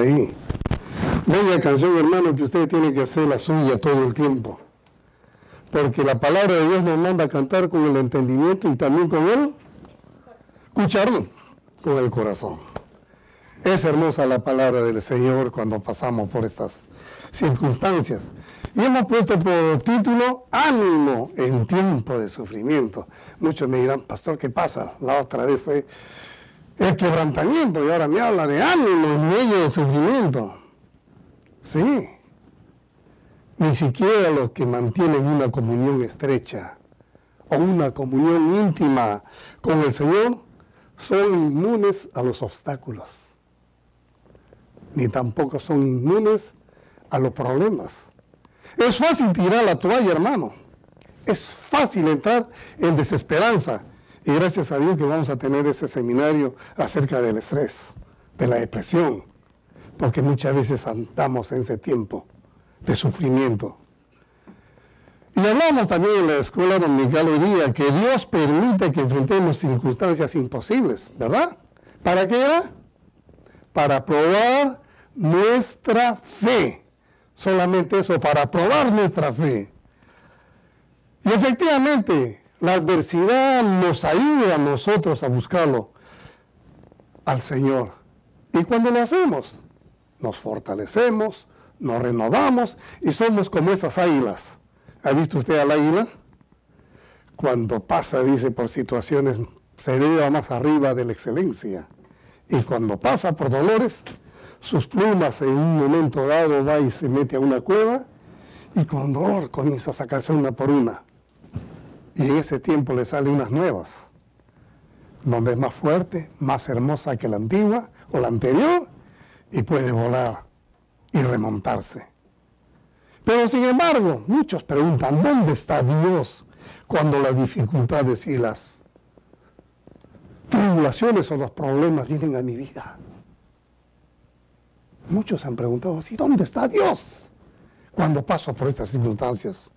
Sí. Bella canción, hermano, que usted tiene que hacer la suya todo el tiempo. Porque la palabra de Dios nos manda a cantar con el entendimiento y también con el escucharnos, con el corazón. Es hermosa la palabra del Señor cuando pasamos por estas circunstancias. Y hemos puesto por título, ánimo en tiempo de sufrimiento. Muchos me dirán, pastor, ¿qué pasa? La otra vez fue el quebrantamiento y ahora me habla de ánimo en medio del sufrimiento. Sí. Ni siquiera los que mantienen una comunión estrecha o una comunión íntima con el Señor son inmunes a los obstáculos. Ni tampoco son inmunes a los problemas. Es fácil tirar la toalla, hermano. Es fácil entrar en desesperanza. Y gracias a Dios que vamos a tener ese seminario acerca del estrés, de la depresión, porque muchas veces andamos en ese tiempo de sufrimiento. Y hablamos también en la escuela dominical hoy día que Dios permite que enfrentemos circunstancias imposibles, ¿verdad? ¿Para qué era? Para probar nuestra fe. Solamente eso, para probar nuestra fe. Y efectivamente, la adversidad nos ayuda a nosotros a buscarlo, al Señor. Y cuando lo hacemos, nos fortalecemos, nos renovamos y somos como esas águilas. ¿Ha visto usted al águila? Cuando pasa, dice, por situaciones, se eleva más arriba de la excelencia. Y cuando pasa por dolores, sus plumas en un momento dado va y se mete a una cueva y con dolor comienza a sacarse una por una. Y en ese tiempo le salen unas nuevas, donde es más fuerte, más hermosa que la antigua o la anterior y puede volar y remontarse. Pero sin embargo, muchos preguntan, ¿dónde está Dios cuando las dificultades y las tribulaciones o los problemas vienen a mi vida? Muchos han preguntado así, ¿dónde está Dios cuando paso por estas circunstancias?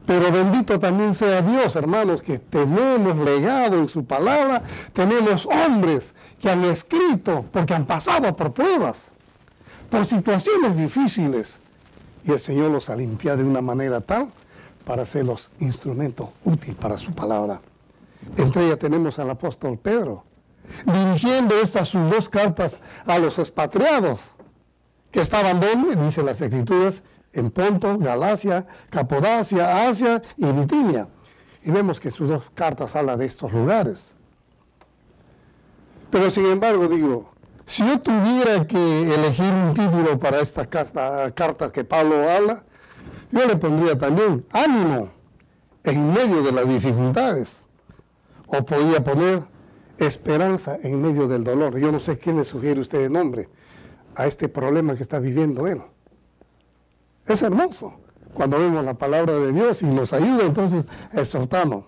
Pero bendito también sea Dios, hermanos, que tenemos legado en su palabra, tenemos hombres que han escrito porque han pasado por pruebas, por situaciones difíciles, y el Señor los ha limpiado de una manera tal para ser los instrumentos útiles para su palabra. Entre ellas tenemos al apóstol Pedro, dirigiendo estas sus dos cartas a los expatriados, que estaban donde, dicen las Escrituras, en Ponto, Galacia, Capodacia, Asia y Bitinia. Y vemos que sus dos cartas hablan de estos lugares. Pero sin embargo, digo, si yo tuviera que elegir un título para estas cartas que Pablo habla, yo le pondría también ánimo en medio de las dificultades. O podría poner esperanza en medio del dolor. Yo no sé quién le sugiere usted el nombre a este problema que está viviendo él. Es hermoso cuando vemos la palabra de Dios y nos ayuda, entonces exhortamos.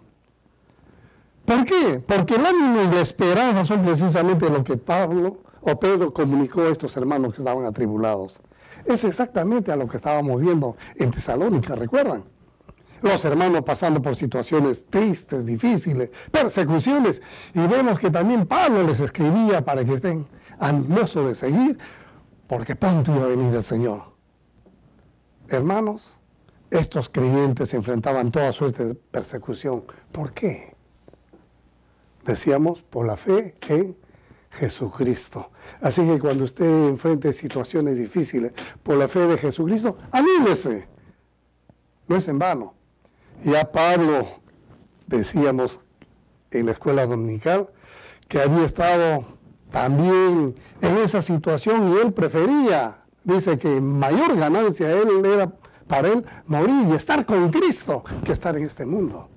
¿Por qué? Porque el ánimo y la esperanza son precisamente lo que Pablo o Pedro comunicó a estos hermanos que estaban atribulados. Es exactamente a lo que estábamos viendo en Tesalónica, ¿recuerdan? Los hermanos pasando por situaciones tristes, difíciles, persecuciones, y vemos que también Pablo les escribía para que estén animosos de seguir, porque pronto iba a venir el Señor. Hermanos, estos creyentes enfrentaban toda suerte de persecución. ¿Por qué? Decíamos, por la fe en Jesucristo. Así que cuando usted enfrente situaciones difíciles por la fe de Jesucristo, anímese. No es en vano. Ya Pablo, decíamos en la escuela dominical, que había estado también en esa situación y él prefería, dice que mayor ganancia era para él morir y estar con Cristo que estar en este mundo.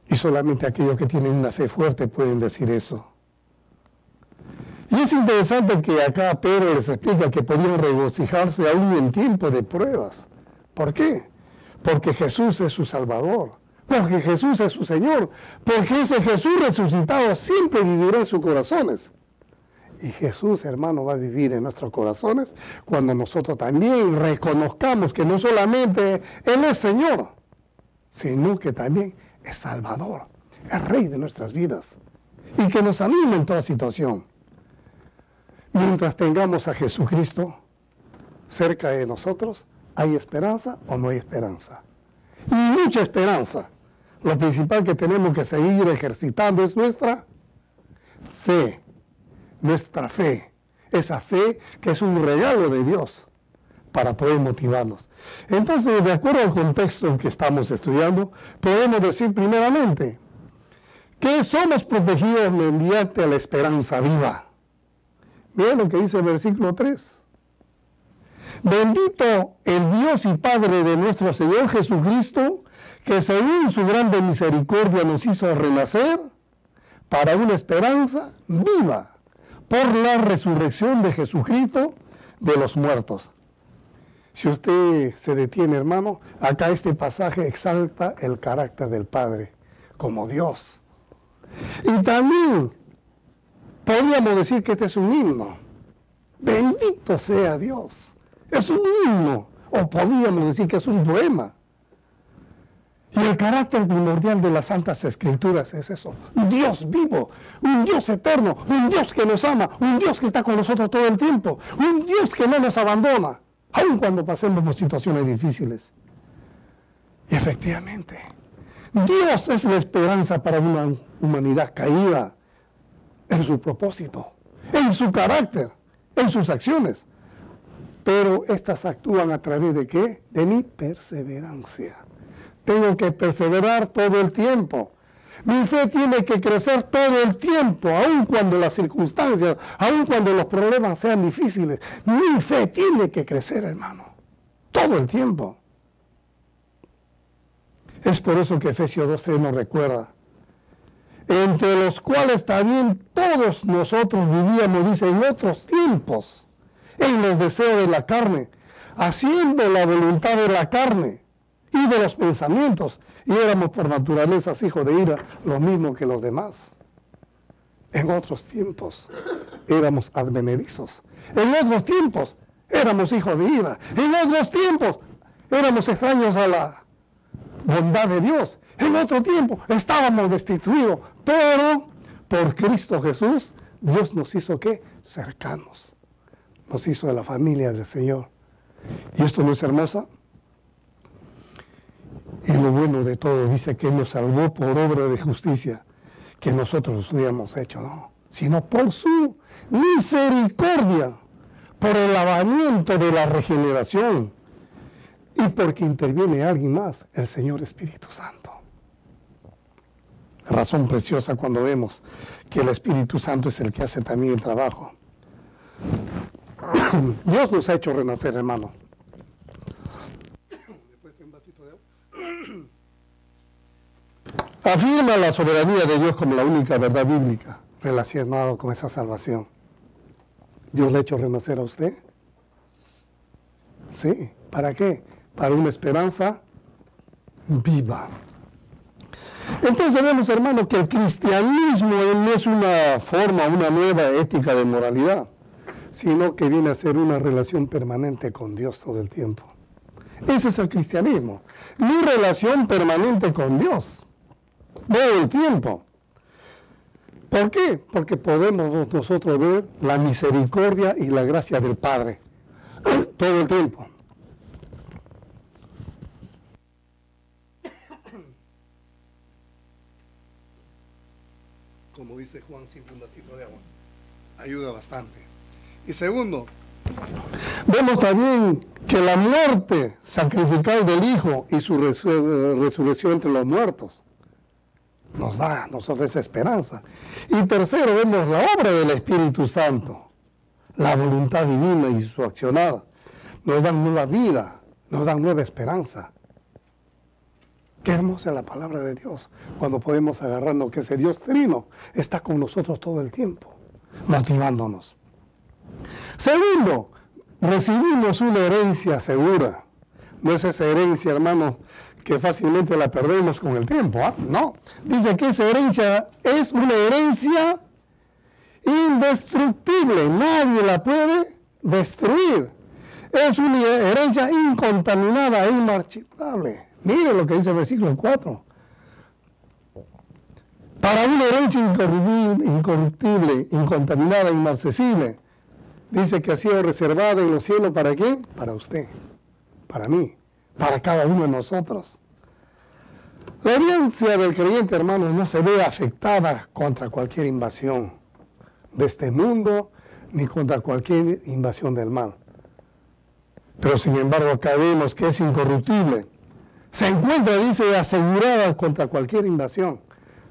Y solamente aquellos que tienen una fe fuerte pueden decir eso. Y es interesante que acá Pedro les explica que podían regocijarse aún en tiempo de pruebas. ¿Por qué? Porque Jesús es su Salvador, porque Jesús es su Señor, porque ese Jesús resucitado siempre vivirá en sus corazones. Y Jesús, hermano, va a vivir en nuestros corazones cuando nosotros también reconozcamos que no solamente Él es Señor, sino que también es Salvador, es Rey de nuestras vidas, y que nos anima en toda situación. Mientras tengamos a Jesucristo cerca de nosotros, ¿hay esperanza o no hay esperanza? Y mucha esperanza. Lo principal que tenemos que seguir ejercitando es nuestra fe. Nuestra fe. Esa fe que es un regalo de Dios para poder motivarnos. Entonces, de acuerdo al contexto en que estamos estudiando, podemos decir primeramente que somos protegidos mediante la esperanza viva. Miren lo que dice el versículo 3. Bendito el Dios y Padre de nuestro Señor Jesucristo, que según su grande misericordia nos hizo renacer para una esperanza viva por la resurrección de Jesucristo de los muertos. Si usted se detiene, hermano, acá este pasaje exalta el carácter del Padre como Dios. Y también podríamos decir que este es un himno. Bendito sea Dios. Es un himno. O podríamos decir que es un poema. Y el carácter primordial de las Santas Escrituras es eso. Un Dios vivo, un Dios eterno, un Dios que nos ama, un Dios que está con nosotros todo el tiempo, un Dios que no nos abandona, aun cuando pasemos por situaciones difíciles. Y efectivamente, Dios es la esperanza para una humanidad caída en su propósito, en su carácter, en sus acciones. Pero estas actúan a través de ¿qué? De mi perseverancia. Tengo que perseverar todo el tiempo. Mi fe tiene que crecer todo el tiempo, aun cuando las circunstancias, aun cuando los problemas sean difíciles. Mi fe tiene que crecer, hermano, todo el tiempo. Es por eso que Efesios 2:3 nos recuerda, entre los cuales también todos nosotros vivíamos, dice, en otros tiempos, en los deseos de la carne, haciendo la voluntad de la carne y de los pensamientos, y éramos por naturaleza hijos de ira, lo mismo que los demás. En otros tiempos éramos advenedizos, en otros tiempos éramos hijos de ira, en otros tiempos éramos extraños a la bondad de Dios, en otro tiempo estábamos destituidos, pero por Cristo Jesús Dios nos hizo ¿qué? Cercanos, nos hizo de la familia del Señor. ¿Y esto no es hermosa? Y lo bueno de todo, dice que Él nos salvó por obra de justicia, que nosotros hubiéramos hecho, no, sino por su misericordia, por el lavamiento de la regeneración, y porque interviene alguien más, el Señor Espíritu Santo. Razón preciosa cuando vemos que el Espíritu Santo es el que hace también el trabajo. Dios nos ha hecho renacer, hermano. Afirma la soberanía de Dios como la única verdad bíblica relacionada con esa salvación. ¿Dios le ha hecho renacer a usted? Sí. ¿Para qué? Para una esperanza viva. Entonces vemos, hermanos, que el cristianismo no es una forma, una nueva ética de moralidad, sino que viene a ser una relación permanente con Dios todo el tiempo. Ese es el cristianismo, mi relación permanente con Dios todo el tiempo. ¿Por qué? Porque podemos nosotros ver la misericordia y la gracia del Padre todo el tiempo. Como dice Juan, siempre un vasito de agua ayuda bastante. Y segundo, vemos también que la muerte sacrificial del Hijo y su resurrección entre los muertos nos da a nosotros esa esperanza. Y tercero, vemos la obra del Espíritu Santo, la voluntad divina y su accionar. Nos dan nueva vida, nos dan nueva esperanza. Qué hermosa es la palabra de Dios, cuando podemos agarrarnos que ese Dios trino está con nosotros todo el tiempo, motivándonos. Segundo, recibimos una herencia segura. No es esa herencia, hermano, que fácilmente la perdemos con el tiempo, ¿ah? No, dice que esa herencia es una herencia indestructible, nadie la puede destruir. Es una herencia incontaminada e inmarchitable. Mire lo que dice el versículo 4. Para una herencia incorruptible, incontaminada, inmarcesible, dice que ha sido reservada en los cielos, ¿para quién? Para usted, para mí, para cada uno de nosotros. La herencia del creyente, hermanos, no se ve afectada contra cualquier invasión de este mundo, ni contra cualquier invasión del mal. Pero sin embargo, acá vemos que es incorruptible. Se encuentra, dice, asegurada contra cualquier invasión.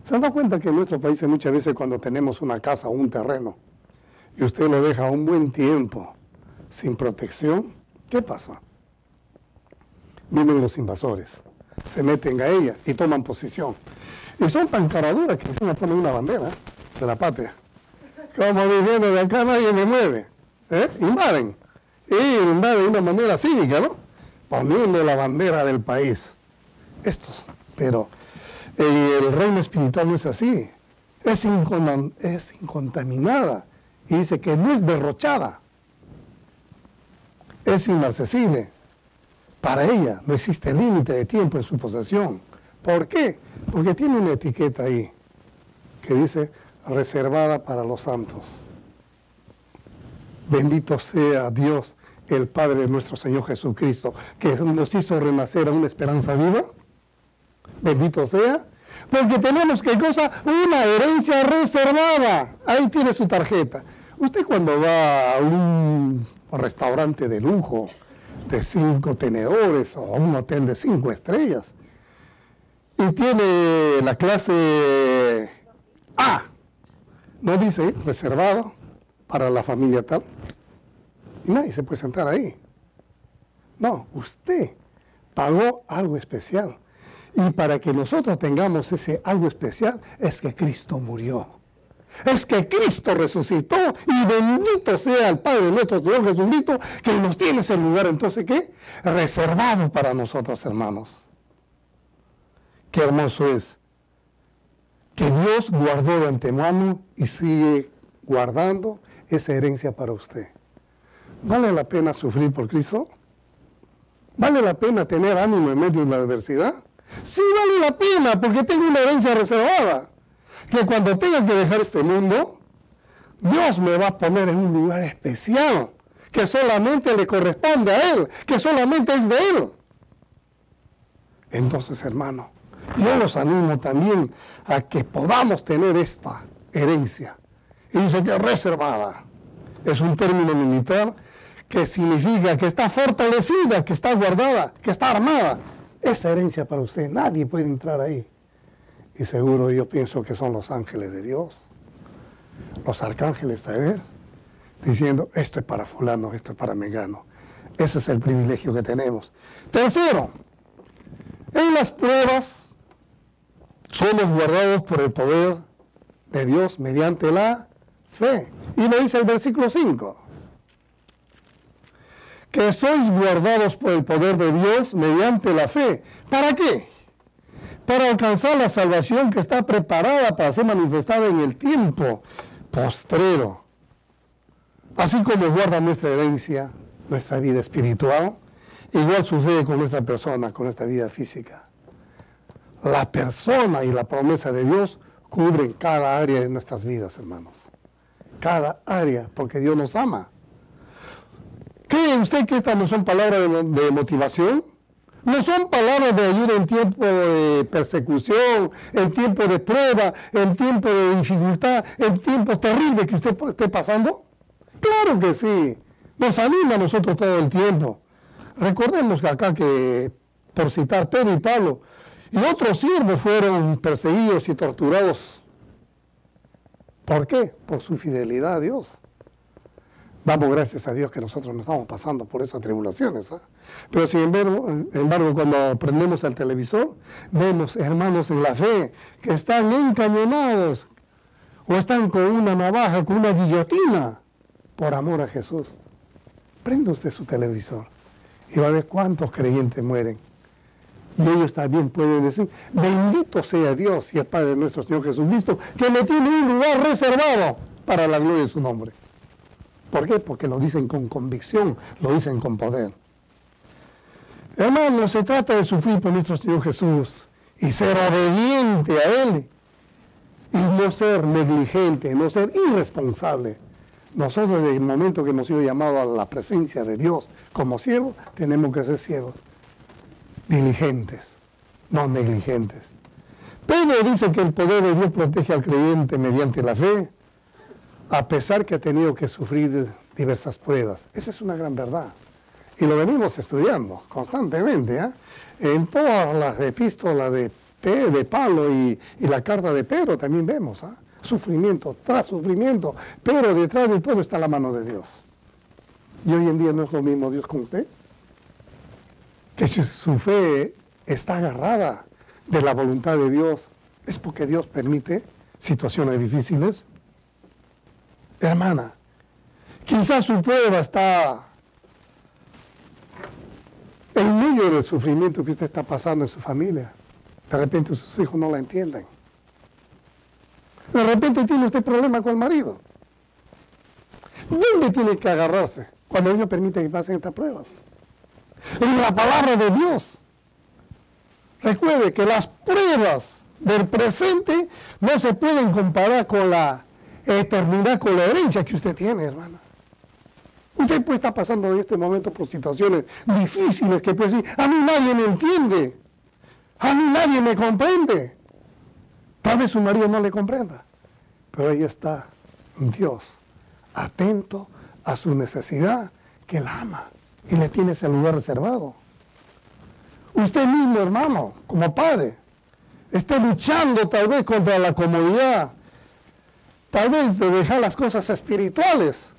¿Se han dado cuenta que en nuestro país muchas veces cuando tenemos una casa o un terreno y usted lo deja un buen tiempo sin protección, ¿qué pasa? Vienen los invasores, se meten a ella y toman posición. Y son tan caraduras que encima ponen una bandera de la patria. Como diciendo, de acá nadie me mueve. Invaden. Y invaden de una manera cívica, ¿no? Poniendo la bandera del país. Estos, pero el reino espiritual no es así. Es incontaminada. Y dice que no es derrochada. Es inmarcesible. Para ella no existe límite de tiempo en su posesión. ¿Por qué? Porque tiene una etiqueta ahí que dice reservada para los santos. Bendito sea Dios, el Padre de nuestro Señor Jesucristo, que nos hizo renacer a una esperanza viva. Bendito sea, porque tenemos, ¿qué cosa? Una herencia reservada. Ahí tiene su tarjeta. Usted cuando va a un restaurante de lujo, de 5 tenedores, o a un hotel de 5 estrellas, y tiene la clase A, no dice reservado para la familia tal, y nadie se puede sentar ahí. No, usted pagó algo especial. Y para que nosotros tengamos ese algo especial, es que Cristo murió. Es que Cristo resucitó, y bendito sea el Padre de nuestro Señor Jesucristo, que nos tiene ese lugar, entonces, ¿qué? Reservado para nosotros, hermanos. Qué hermoso es que Dios guardó de antemano y sigue guardando esa herencia para usted. ¿Vale la pena sufrir por Cristo? ¿Vale la pena tener ánimo en medio de la adversidad? Sí, vale la pena, porque tengo una herencia reservada. Que cuando tenga que dejar este mundo, Dios me va a poner en un lugar especial, que solamente le corresponde a Él, que solamente es de Él. Entonces, hermano, yo los animo también a que podamos tener esta herencia. Y dice que reservada. Es un término militar que significa que está fortalecida, que está guardada, que está armada. Esa herencia para usted, nadie puede entrar ahí. Y seguro yo pienso que son los ángeles de Dios, los arcángeles también, diciendo, esto es para fulano, esto es para mengano. Ese es el privilegio que tenemos. Tercero, en las pruebas somos guardados por el poder de Dios mediante la fe. Y lo dice el versículo 5. Que sois guardados por el poder de Dios mediante la fe. ¿Para qué? Para alcanzar la salvación que está preparada para ser manifestada en el tiempo postrero. Así como guarda nuestra herencia, nuestra vida espiritual, igual sucede con nuestra persona, con nuestra vida física. La persona y la promesa de Dios cubren cada área de nuestras vidas, hermanos. Cada área, porque Dios nos ama. ¿Cree usted que estas no son palabras de motivación? No son palabras de ayuda en tiempo de persecución, en tiempo de prueba, en tiempo de dificultad, en tiempos terribles que usted esté pasando. Claro que sí, nos anima a nosotros todo el tiempo. Recordemos que acá que, por citar Pedro y Pablo, y otros siervos fueron perseguidos y torturados. ¿Por qué? Por su fidelidad a Dios. Damos gracias a Dios que nosotros no estamos pasando por esas tribulaciones. Pero sin embargo, cuando prendemos el televisor, vemos hermanos en la fe que están encañonados o están con una navaja, con una guillotina, por amor a Jesús. Prenda usted su televisor y va a ver cuántos creyentes mueren. Y ellos también pueden decir, bendito sea Dios y el Padre de nuestro Señor Jesucristo, que me tiene un lugar reservado para la gloria de su nombre. ¿Por qué? Porque lo dicen con convicción, lo dicen con poder. Hermanos, se trata de sufrir por nuestro Señor Jesús y ser obediente a Él y no ser negligente, no ser irresponsable Nosotros, desde el momento que hemos sido llamados a la presencia de Dios como siervos, tenemos que ser siervos diligentes, no negligentes. Pedro dice que el poder de Dios protege al creyente mediante la fe, a pesar que ha tenido que sufrir diversas pruebas. Esa es una gran verdad. Y lo venimos estudiando constantemente, ¿eh? En todas las epístolas de Pablo y la carta de Pedro también vemos, ¿eh? Sufrimiento tras sufrimiento, pero detrás de todo está la mano de Dios. Y hoy en día no es lo mismo Dios con usted, que si su fe está agarrada de la voluntad de Dios, es porque Dios permite situaciones difíciles. Hermana, quizás su prueba está en medio del sufrimiento que usted está pasando en su familia. De repente sus hijos no la entienden. De repente tiene usted problema con el marido. ¿Dónde tiene que agarrarse cuando Dios permite que pasen estas pruebas? En la palabra de Dios. Recuerde que las pruebas del presente no se pueden comparar con la eternidad, con la herencia que usted tiene, hermana. Usted puede estar pasando en este momento por situaciones difíciles que puede decir, a mí nadie me entiende, a mí nadie me comprende. Tal vez su marido no le comprenda, pero ahí está Dios, atento a su necesidad, que la ama y le tiene ese lugar reservado. Usted mismo, hermano, como padre, está luchando tal vez contra la comodidad, tal vez de dejar las cosas espirituales.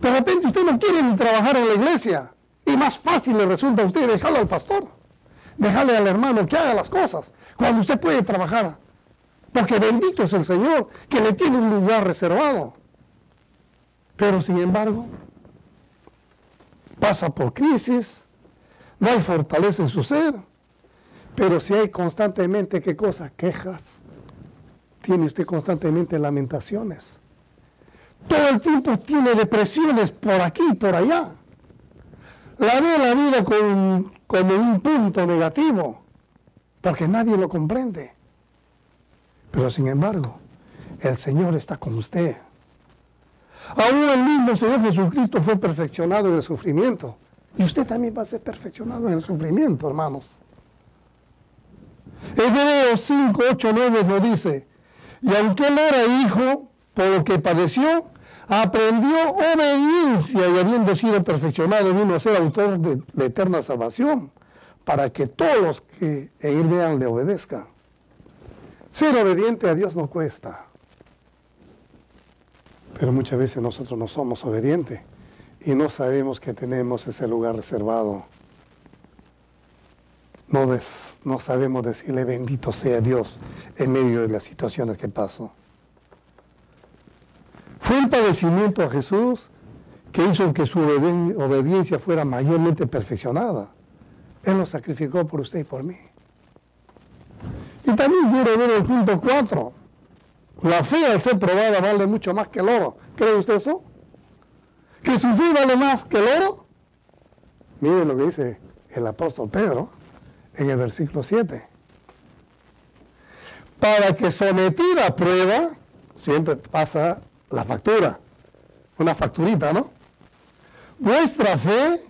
De repente usted no quiere ni trabajar en la iglesia y más fácil le resulta a usted dejarlo al pastor, dejarle al hermano que haga las cosas, cuando usted puede trabajar. Porque bendito es el Señor que le tiene un lugar reservado. Pero sin embargo, pasa por crisis, no hay fortaleza en su ser, pero si hay constantemente, ¿qué cosa? Quejas. Tiene usted constantemente lamentaciones. Todo el tiempo tiene depresiones por aquí y por allá. La ve la vida como un punto negativo, porque nadie lo comprende. Pero sin embargo, el Señor está con usted. Aún el mismo Señor Jesucristo fue perfeccionado en el sufrimiento. Y usted también va a ser perfeccionado en el sufrimiento, hermanos. Hebreos 5, 8, 9 nos dice, y aunque él era hijo, por lo que padeció, aprendió obediencia y habiendo sido perfeccionado, vino a ser autor de la eterna salvación, para que todos los que en él vean le obedezcan. Ser obediente a Dios no cuesta, pero muchas veces nosotros no somos obedientes y no sabemos que tenemos ese lugar reservado. No sabemos decirle bendito sea Dios en medio de las situaciones que pasan. Fue el padecimiento a Jesús que hizo que su obediencia fuera mayormente perfeccionada. Él lo sacrificó por usted y por mí. Y también quiero ver el punto 4. La fe al ser probada vale mucho más que el oro. ¿Cree usted eso? ¿Que su fe vale más que el oro? Mire lo que dice el apóstol Pedro en el versículo 7. Para que sometida a prueba, siempre pasa la factura, una facturita, ¿no? Vuestra fe,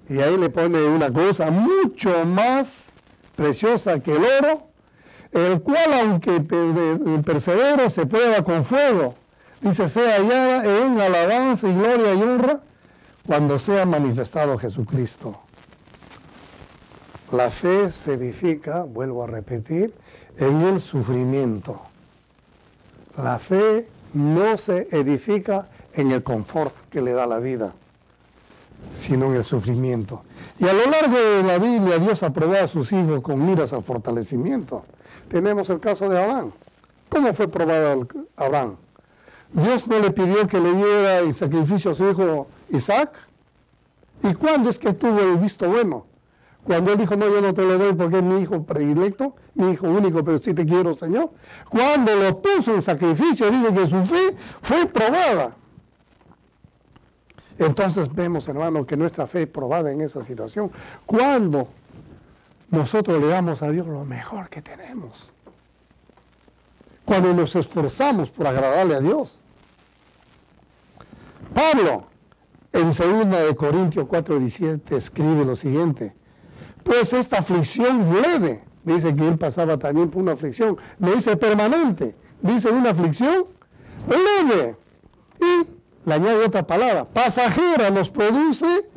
y ahí le pone una cosa mucho más preciosa que el oro, el cual aunque persevera se prueba con fuego, dice, sea hallada en alabanza y gloria y honra cuando sea manifestado Jesucristo. La fe se edifica, vuelvo a repetir, en el sufrimiento. La fe no se edifica en el confort que le da la vida, sino en el sufrimiento. Y a lo largo de la Biblia, Dios ha probado a sus hijos con miras al fortalecimiento. Tenemos el caso de Abraham. ¿Cómo fue probado Abraham? Dios no le pidió que le diera en sacrificio a su hijo Isaac. ¿Y cuándo es que tuvo el visto bueno? Cuando él dijo, no, yo no te lo doy porque es mi hijo predilecto, mi hijo único, pero sí te quiero, Señor. Cuando lo puso en sacrificio, dice que su fe fue probada. Entonces vemos, hermano, que nuestra fe es probada en esa situación. Cuando nosotros le damos a Dios lo mejor que tenemos. Cuando nos esforzamos por agradarle a Dios. Pablo, en 2 Corintios 4:17, escribe lo siguiente: pues esta aflicción leve, dice que él pasaba también por una aflicción, no dice permanente, dice una aflicción leve, y le añade otra palabra, pasajera, nos produce,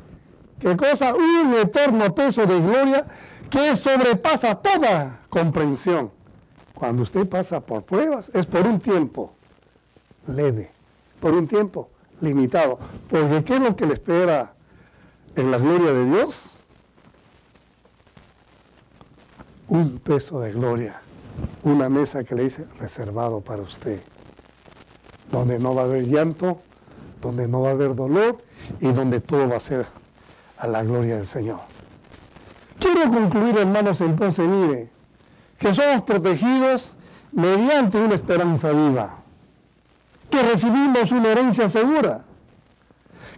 ¿qué cosa? Un eterno peso de gloria que sobrepasa toda comprensión. Cuando usted pasa por pruebas, es por un tiempo leve, por un tiempo limitado, porque ¿qué es lo que le espera en la gloria de Dios? Un peso de gloria, una mesa que le dice reservado para usted, donde no va a haber llanto, donde no va a haber dolor y donde todo va a ser a la gloria del Señor. Quiero concluir, hermanos, entonces, mire, que somos protegidos mediante una esperanza viva, que recibimos una herencia segura,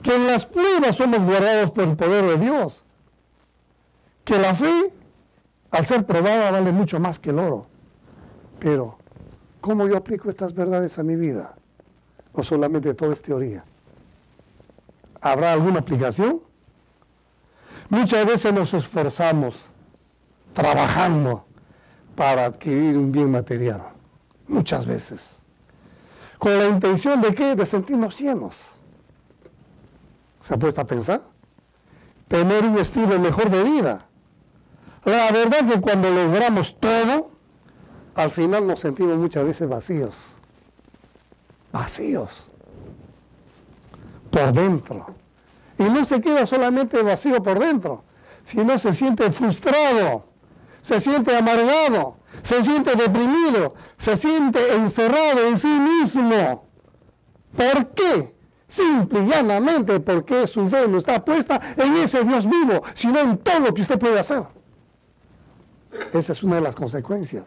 que en las pruebas somos guardados por el poder de Dios, que la fe, al ser probada, vale mucho más que el oro. Pero, ¿cómo yo aplico estas verdades a mi vida? No solamente todo es teoría. ¿Habrá alguna aplicación? Muchas veces nos esforzamos trabajando para adquirir un bien material. Muchas veces. ¿Con la intención de qué? De sentirnos llenos. ¿Se ha puesto a pensar? Tener un estilo mejor de vida. La verdad que cuando logramos todo, al final nos sentimos muchas veces vacíos. Vacíos. Por dentro. Y no se queda solamente vacío por dentro, sino se siente frustrado, se siente amargado, se siente deprimido, se siente encerrado en sí mismo. ¿Por qué? Simple y llanamente porque su fe no está puesta en ese Dios vivo, sino en todo lo que usted puede hacer. Esa es una de las consecuencias.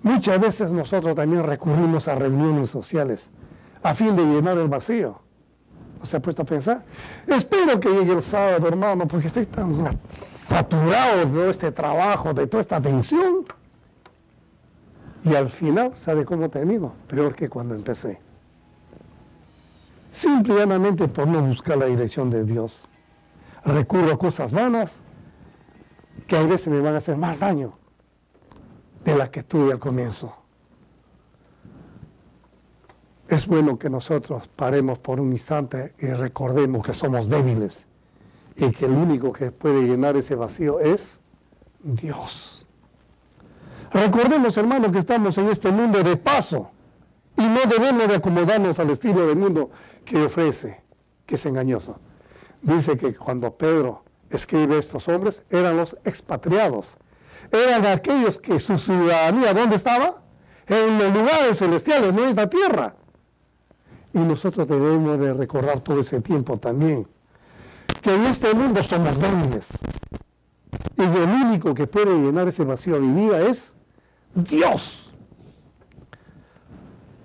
Muchas veces nosotros también recurrimos a reuniones sociales a fin de llenar el vacío. ¿No se ha puesto a pensar? Espero que llegue el sábado, hermano, porque estoy tan saturado de todo este trabajo, de toda esta tensión. Y al final, ¿sabe cómo termino? Peor que cuando empecé. Simple y llanamente por no buscar la dirección de Dios. Recurro a cosas vanas que a veces me van a hacer más daño de las que tuve al comienzo. Es bueno que nosotros paremos por un instante y recordemos que somos débiles y que el único que puede llenar ese vacío es Dios. Recordemos, hermanos, que estamos en este mundo de paso y no debemos de acomodarnos al estilo del mundo que ofrece, que es engañoso. Dice que cuando Pedro escribe estos hombres, eran los expatriados, eran aquellos que su ciudadanía, ¿dónde estaba? En los lugares celestiales, no es la tierra. Y nosotros debemos de recordar todo ese tiempo también, que en este mundo somos débiles. Y el único que puede llenar ese vacío de mi vida es Dios.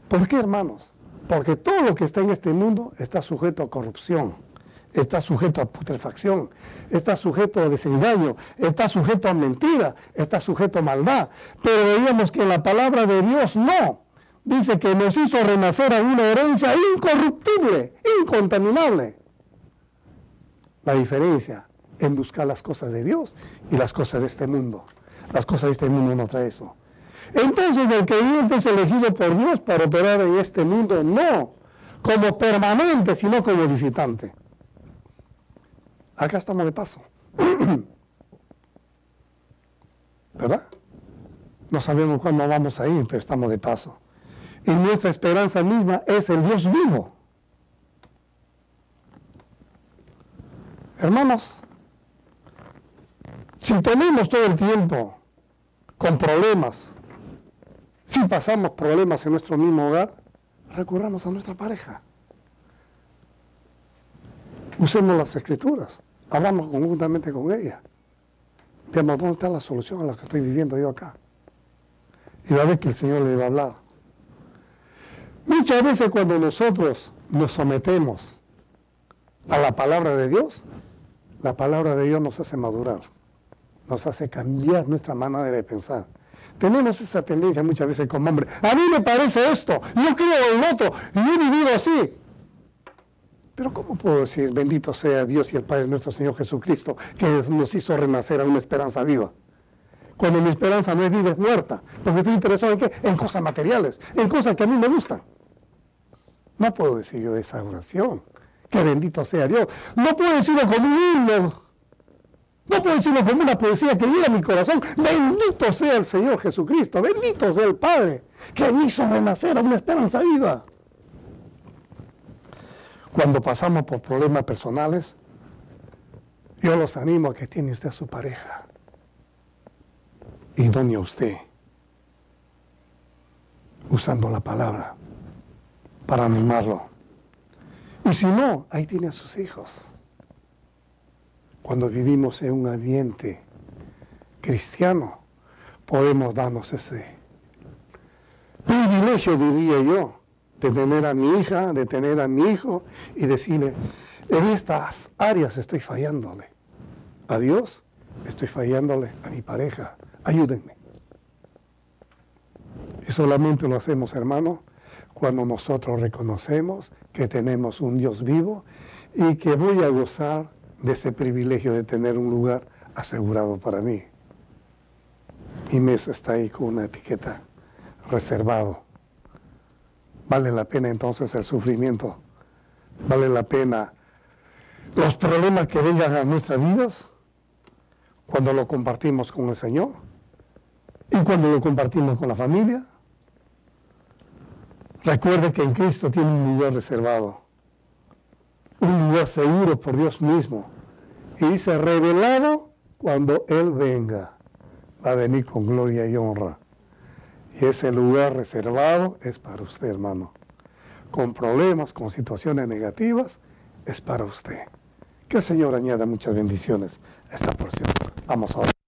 ¿Por qué, hermanos? Porque todo lo que está en este mundo está sujeto a corrupción, está sujeto a putrefacción, está sujeto a desengaño, está sujeto a mentira, está sujeto a maldad. Pero veíamos que la palabra de Dios no. Dice que nos hizo renacer a una herencia incorruptible, incontaminable. La diferencia en buscar las cosas de Dios y las cosas de este mundo. Las cosas de este mundo no trae eso. Entonces el creyente es elegido por Dios para operar en este mundo, no como permanente, sino como visitante. Acá estamos de paso. ¿Verdad? No sabemos cuándo vamos a ir, pero estamos de paso. Y nuestra esperanza misma es el Dios vivo. Hermanos, si tenemos todo el tiempo con problemas, si pasamos problemas en nuestro mismo hogar, recurramos a nuestra pareja. Usemos las escrituras, hablamos conjuntamente con ella. Veamos dónde está la solución a la que estoy viviendo yo acá. Y va a ver que el Señor le va a hablar. Muchas veces cuando nosotros nos sometemos a la palabra de Dios, la palabra de Dios nos hace madurar, nos hace cambiar nuestra manera de pensar. Tenemos esa tendencia muchas veces como hombre, a mí me parece esto, yo creo en otro, y yo he vivido así. Pero ¿cómo puedo decir, bendito sea Dios y el Padre nuestro Señor Jesucristo, que nos hizo renacer a una esperanza viva? Cuando mi esperanza no es viva, es muerta. Porque estoy interesado en qué? En cosas materiales, en cosas que a mí me gustan. No puedo decir yo esa oración, que bendito sea Dios. No puedo decirlo como un himno. No puedo decirlo como una poesía que llega a mi corazón. Bendito sea el Señor Jesucristo, bendito sea el Padre, que me hizo renacer a una esperanza viva. Cuando pasamos por problemas personales, yo los animo a que tiene usted a su pareja. Idóneo a usted, usando la palabra para animarlo. Y si no, ahí tiene a sus hijos. Cuando vivimos en un ambiente cristiano, podemos darnos ese privilegio, diría yo, de tener a mi hija, de tener a mi hijo y decirle, en estas áreas estoy fallándole a Dios, estoy fallándole a mi pareja, ayúdenme. Y solamente lo hacemos, hermano, cuando nosotros reconocemos que tenemos un Dios vivo y que voy a gozar de ese privilegio de tener un lugar asegurado para mí. Mi mesa está ahí con una etiqueta, reservado. ¿Vale la pena entonces el sufrimiento? ¿Vale la pena los problemas que vengan a nuestras vidas cuando lo compartimos con el Señor? ¿Y cuando lo compartimos con la familia? Recuerde que en Cristo tiene un lugar reservado, un lugar seguro por Dios mismo. Y dice, revelado cuando Él venga, va a venir con gloria y honra. Y ese lugar reservado es para usted, hermano. Con problemas, con situaciones negativas, es para usted. Que el Señor añada muchas bendiciones a esta porción. Vamos ahora.